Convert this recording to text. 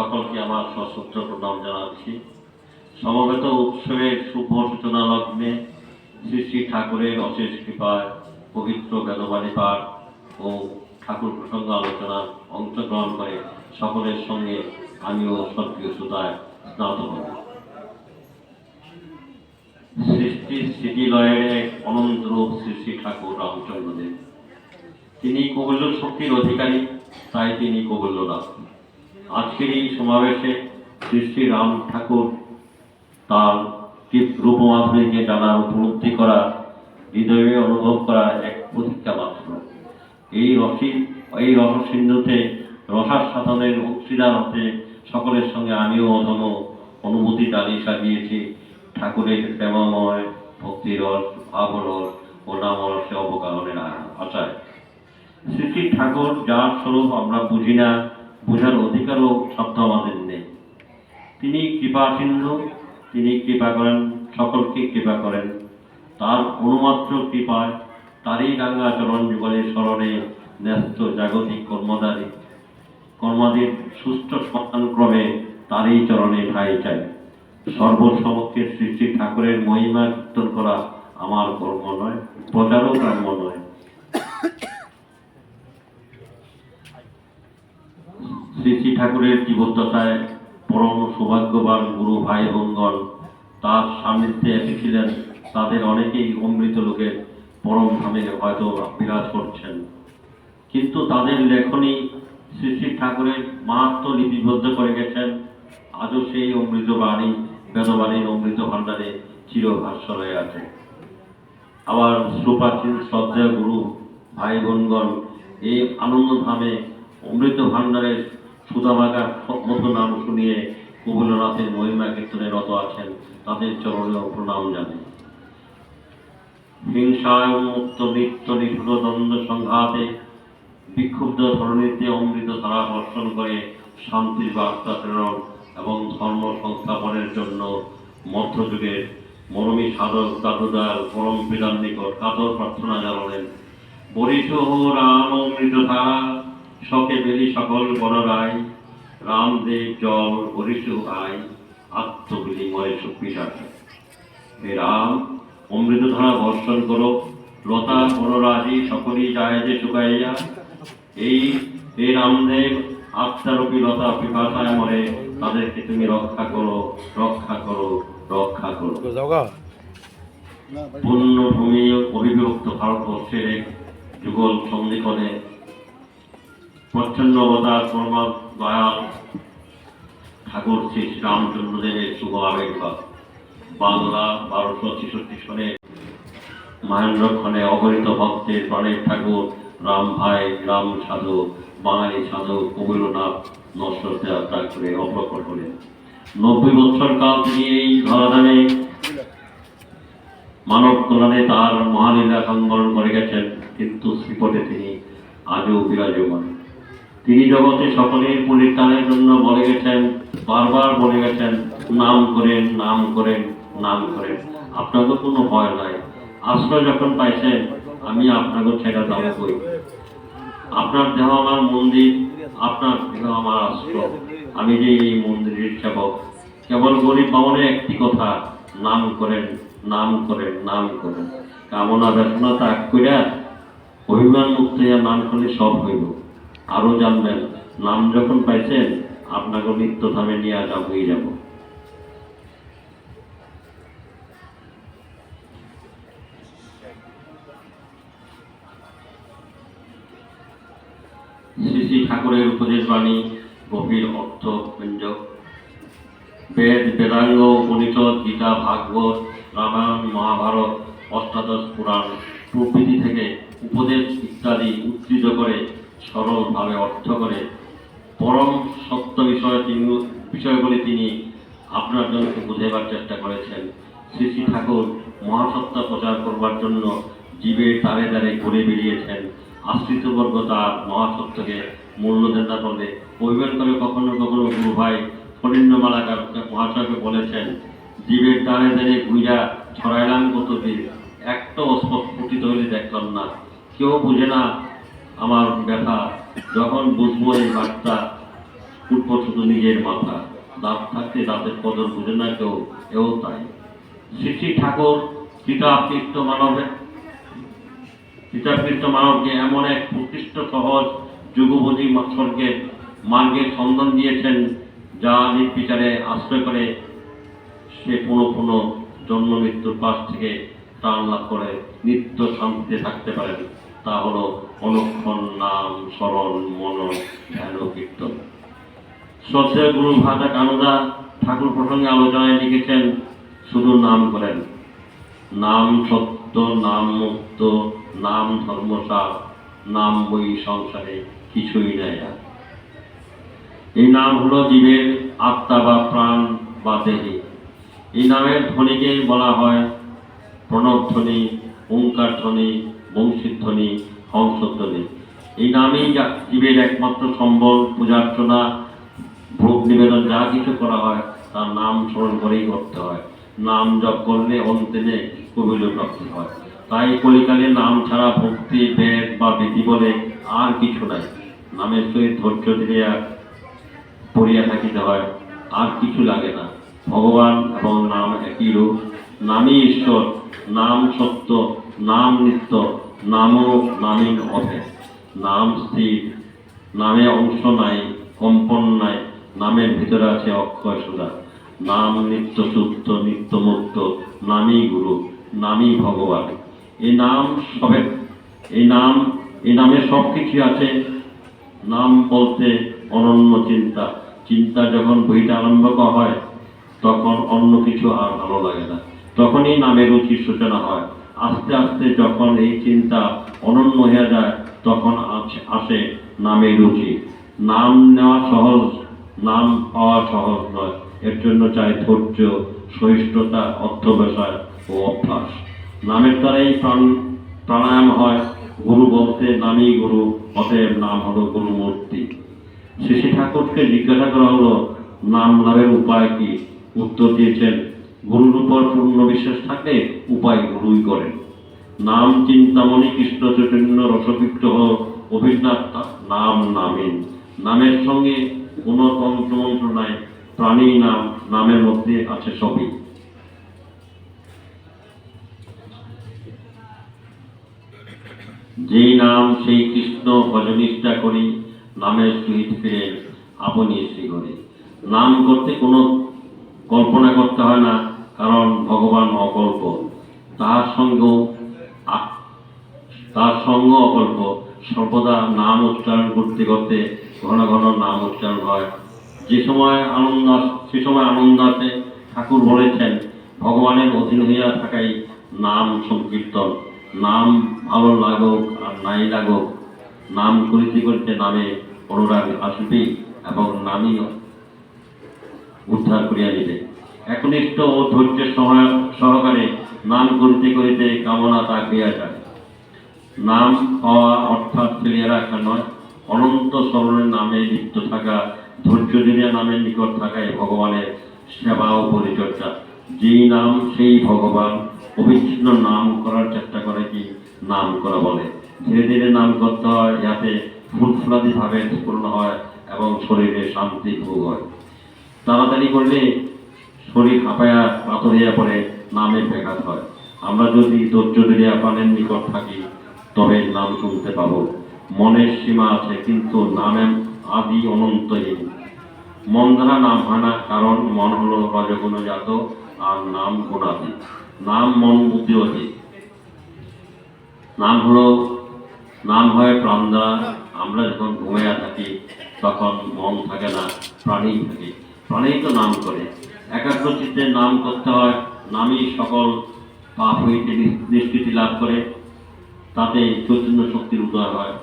সকলকে আমার সশ্রদ্ধ প্রণাম জানাচ্ছি। সমবেত উৎসবের শুভ সূচনা লগ্নে শ্রী শ্রী ঠাকুরের অশেষ কৃপায় পবিত্র বেদবাণী পাঠ ও ঠাকুর প্রসঙ্গ আলোচনার অংশগ্রহণ করে সকলের সঙ্গে আমিও সক্রিয় সুতায় স্নাত হব। সৃষ্টির স্মৃতিলয়ের এক অনন্ত রূপ শ্রী শ্রী ঠাকুর রামচন্দ্রদেব। তিনি কৌবল্য শক্তির অধিকারী, তাই তিনি কৌবল্যনাথ। আজকের এই সমাবেশে শ্রী শ্রী রাম ঠাকুর তার রূপমাধুরীকে জানা, উপলব্ধি করা, হৃদয়ে অনুভব করা এক প্রতীক্ষা মাত্র। এই রসসিন্ধুতে রসাস্বাদনের অংশীদার হতে সকলের সঙ্গে আমিও অধম অনুভূতি ডালি সাজিয়েছি ঠাকুরের প্রেমময় ভক্তিরস, ভাবরস ও নামরসে অবগাহনের আশায়। শ্রী শ্রী ঠাকুর যার স্বরূপ আমরা বুঝি না, বোঝার অধিকারও শব্দ আমাদের নেই। তিনি কৃপা সিন্ধু, তিনি কৃপা করেন, সকলকে কৃপা করেন। তার অনুমাত্র কৃপায় তারই গঙ্গা চরণ যুগলের স্মরণে ন্যস্ত জাগতিক কর্মাদির সুষ্ঠু সমাধানক্রমে তারই চরণে ঠাঁই চাই। সর্বসমক্ষে শ্রী শ্রী ঠাকুরের মহিমা কীর্তন করা আমার কর্ম নয়, প্রচারও কর্ম নয়। শ্রী শ্রী ঠাকুরের জীবদ্দশায় পরম সৌভাগ্যবান গুরু ভাই বোনগণ তার সান্নিধ্যে এসেছিলেন। তাদের অনেকেই অমৃত লোকের পরম ধামে হয়তো বিরাজ করছেন, কিন্তু তাদের লেখনী শ্রী শ্রী ঠাকুরের মাহাত্ম্য লিপিবদ্ধ করে গেছেন। আজও সেই অমৃত বাণী, বেদবাণীর অমৃত ভাণ্ডারে চিরভাষ্য হয়ে আছে। আবার সুপ্রাচীন শ্রদ্ধেয় গুরু ভাই বোনগণ এই আনন্দ ধামে অমৃত ভাণ্ডারের সুধামাগার মতো নাম শুনিয়ে কৌবল্যনাথের মহিমা কীর্তনে রত আছেন। তাদের চরণেও প্রণাম জানাই। হিংসায় উন্মুক্ত নিত্য নিষ্ঠুর দ্বন্দ্ব সংঘাতে বিক্ষুব্ধ ধরণীতে অমৃত ধারা বর্ষণ করে শান্তির বার্তা প্রেরণ এবং ধর্ম সংস্থাপনের জন্য মধ্যযুগের মরমী সাধক দাদুদার পরম পিতার নিকট কাতর প্রার্থনা জানালেন। বরিষ রাম অমৃত ধারা শকে বেলি সকল বনরাই, রামদেব জল বরিষ আই, আত্মবিনিময় সুপিসাচ। হে রাম, অমৃতধারা বর্ষণ করো, লতা বনরাজি সকলই যায় যে শুকাইয়া। এই রামদেব আত্মারূপী লতা পিপাসায় মরে, তাদেরকে তুমি রক্ষা করো, রক্ষা করো, রক্ষা করো। পুণ্যভূমি অবিভক্ত ভারতবর্ষের এক যুগল সন্ধিক্ষণে প্রচ্ছন্ন অবতার পরমা দয়াল ঠাকুর শ্রী রামচন্দ্রদেবের শুভ আবির্ভাব। বাংলা 1266 সনে মহেন্দ্রক্ষণে অগণিত ভক্তের প্রাণের ঠাকুর রাম ভাই, রাম সাধু, বাঙালি সাধু কৌবল্যনাথ নশ্বর ত্যাগ করে অপ্রকট হলেন। 90 বৎসর কাল তিনি এই ধরাধামে মানব কল্যাণে তার মহালীলা সংবরণ করে গেছেন, কিন্তু শ্রীপটে তিনি আজও বিরাজমান। তিনি জগতে সকলের পরিত্রাণের জন্য বলে গেছেন, বারবার বলে গেছেন, নাম করেন, নাম করেন, নাম করেন। আপনাকে কোনো ভয় নাই। আশ্রয় যখন পাইছেন, আমি আপনাকে ছেড়ে দাম করি। আপনার দেহ আমার মন্দির, আপনার দেহ আমার আশ্রয়। আমি যে এই মন্দিরের সেবক। কেবল গরিব বামনের একটি কথা, নাম করেন, নাম করেন, নাম করেন। কামনা বেসনা ত্যাগ করিয়া অভিমান মুক্ত হইয়া নাম করলে সব হইল। আরো জানবেন, নাম যখন পাইছেন, আপনাকে নিত্যধামে নিয়ে যাবই যাব। শ্রী শ্রী ঠাকুরের উপদেশ বাণী গভীর অর্থ ব্যঞ্জক। বেদ, বেদাঙ্গ, উপনিষদ, গীতা, ভাগবত, রামায়ণ, মহাভারত, অষ্টাদশ পুরাণ প্রভৃতি থেকে উপদেশ ইত্যাদি উদ্ধৃত করে সরলভাবে অর্থ করে পরম সত্য বিষয়গুলি তিনি আপনার জন্য বুঝাইবার চেষ্টা করেছেন। শ্রী শ্রী ঠাকুর মহাসত্তা প্রচার করবার জন্য জীবের দ্বারে দ্বারে ঘুরে বেরিয়েছেন। আশ্রিতবর্গ তার মহাসত্যকে মূল্য দেন না বলে অভিমান করে কখনো কখনো গুরু ভাই ফণীন্দ্রমালাকার মহাশয়কে বলেছেন, জীবের দ্বারে দ্বারে ঘুইরা ছড়াইলাম কতদিন, একটা স্ফুটিত হলে দেখলাম না। কেউ বুঝে না আমার ব্যথা, যখন বুঝবো এই বার্তা উঠবো শুধু নিজের মাথা, দাঁত থাকতে দাঁতের কদর বুঝে না কেউ, এও তাই। শ্রী শ্রী ঠাকুর চিতাকৃষ্ট মানবকে এমন এক প্রকৃষ্ট সহজ যুগবোধী স্বর্গের মার্গের সন্ধান দিয়েছেন, যা নির্বিচারে আশ্রয় করে সে পুনঃ পুনঃ জন্ম মৃত্যুর পাশ থেকে ত্রাণ লাভ করে নিত্য শান্তিতে থাকতে পারেন। তা হলো অনুক্ষণ নাম স্মরণ মনন ধ্যান ও কীর্তন। শ্রদ্ধেয় গুরু ভাদা কানুদা ঠাকুর প্রসঙ্গে আলোচনায় লিখেছেন, শুধু নাম করেন, নাম সত্য, নাম মুক্ত, নাম ধর্মসার, নাম বই সংসারে কিছুই নাই আর। এই নাম হলো জীবের আত্মা বা প্রাণ বা দেহে। এই নামের ধ্বনিকে বলা হয় প্রণবধ্বনি, ওঙ্কার ধ্বনি, বংশীধ্বনি, হংসধ্বনি। এই নামেই জীবের একমাত্র সম্বল, পূজার্চনা, ভোগ নিবেদন যা কিছু করা হয় তার নাম স্মরণ করেই করতে হয়। নাম জপ করলে অন্তেনে কবিল প্রাপ্তি হয়। তাই কলিকালে নাম ছাড়া ভক্তি, বেদ বা বিধি বলে আর কিছু নাই। নামের সহিত ধৈর্য দিয়ে পড়িয়া থাকিতে হয়, আর কিছু লাগে না। ভগবান এবং নাম একই রূপ, নামই ঈশ্বর, নাম সত্য, নাম নিত্য, নামও নামীন অভেদ। নাম স্থির, নামে অংশ নাই, কম্পন নাই, নামের ভিতরে আছে অক্ষয় সুধা। নাম নিত্য শুদ্ধ, নিত্য মুক্ত, নামই গুরু, নামই ভগবান। এই নাম সবে এই নামে সব কিছু আছে। নাম বলতে অনন্য চিন্তা। চিন্তা যখন বইটা আরম্ভ করা হয় তখন অন্য কিছু আর ভালো লাগে না, তখনই নামের রুচির সূচনা হয়। আস্তে আস্তে যখন এই চিন্তা অনন্য হয়ে যায় তখন আসে নামের রুচি। নাম নেওয়া সহজ, নাম পাওয়া সহজ নয়। এর জন্য চাই ধৈর্য, সহিষ্ণুতা, অধ্যবসায় ও অভ্যাস। নামের দ্বারাই প্রাণায়াম হয়। গুরু বলতে নামই গুরু, অতএব নাম হলো গুরুমূর্তি। শ্রী শ্রী ঠাকুরকে জিজ্ঞাসা করা হলো, নাম লাভের উপায় কি? উত্তর দিয়েছেন, গুরুর উপর পূর্ণ বিশ্বাস থাকলে উপায় গুরুই করেন। নাম চিন্তামণি কৃষ্ণ চৈতন্য রসবিগ্রহ অভিন্নাথ নাম নামেন। নামের সঙ্গে কোনো তন্ত্রমন্ত্র নাই, প্রাণী নাম, নামের মধ্যে আছে সবই। যেই নাম সেই কৃষ্ণ ভজনিষ্ঠা করি, নামের সহিত ফিরে আপনি শ্রীহরি। নাম করতে কোনো কল্পনা করতে হয় না, কারণ ভগবান অকল্প, তার সঙ্গ অকল্প। সর্বদা নাম উচ্চারণ করতে করতে ঘন ঘন নাম উচ্চারণ হয়। সে সময় আনন্দ আছে। ঠাকুর বলেছেন, ভগবানের অধীন হইয়া থাকাই নাম সংকীর্তন। নাম ভালো লাগুক আর নাই লাগুক, নাম করিতে করিতে নামে অনুরাগ আসবেই এবং নামই উদ্ধার করিয়া দিবে। একনিষ্ঠ ও ধৈর্যের সহকারে নাম করিতে করিতে কামনা ত্যাগ হইয়া যায়। নাম পাওয়া অর্থাৎ ফেলিয়া রাখা নয়, অনন্ত স্মরণের নামে লিপ্ত থাকা, ধৈর্য ধরিয়া নামের নিকট থাকাই ভগবানের সেবা ও পরিচর্যা। যেই নাম সেই ভগবান। অবিচ্ছিন্ন নাম করার চেষ্টা করে কি নাম করা বলে। ধীরে ধীরে নাম করতে হয়, যাতে ফুলফুলাদি ভাবে পূর্ণ হয় এবং শরীরে শান্তি ভোগ হয়। তাড়াতাড়ি করলে শরীর হাঁপায়া পাথর হইয়া পড়ে, নামের ব্যাঘাত হয়। আমরা যদি ধৈর্য ধরিয়া প্রাণের নিকট থাকি তবে নাম শুনতে পাবো। মনের সীমা আছে, কিন্তু নামের আদি অনন্তহীন। মন দ্বারা নাম হয় না, কারণ মন হলো রজগুণজাত আর নাম গুণাতীত। নাম মন বুদ্ধি অতীত। নাম হয় প্রাণ দ্বারা। আমরা যখন ঘুমাইয়া থাকি তখন মন থাকে না, প্রাণী থাকে। প্রাণেই তো নাম করে। একাগ্র চিত্তে নাম করতে হয়। নামই সকল পাপ হইতে নিষ্কৃতি লাভ করে, তাতে চৈতন্য শক্তির উদয় হয়।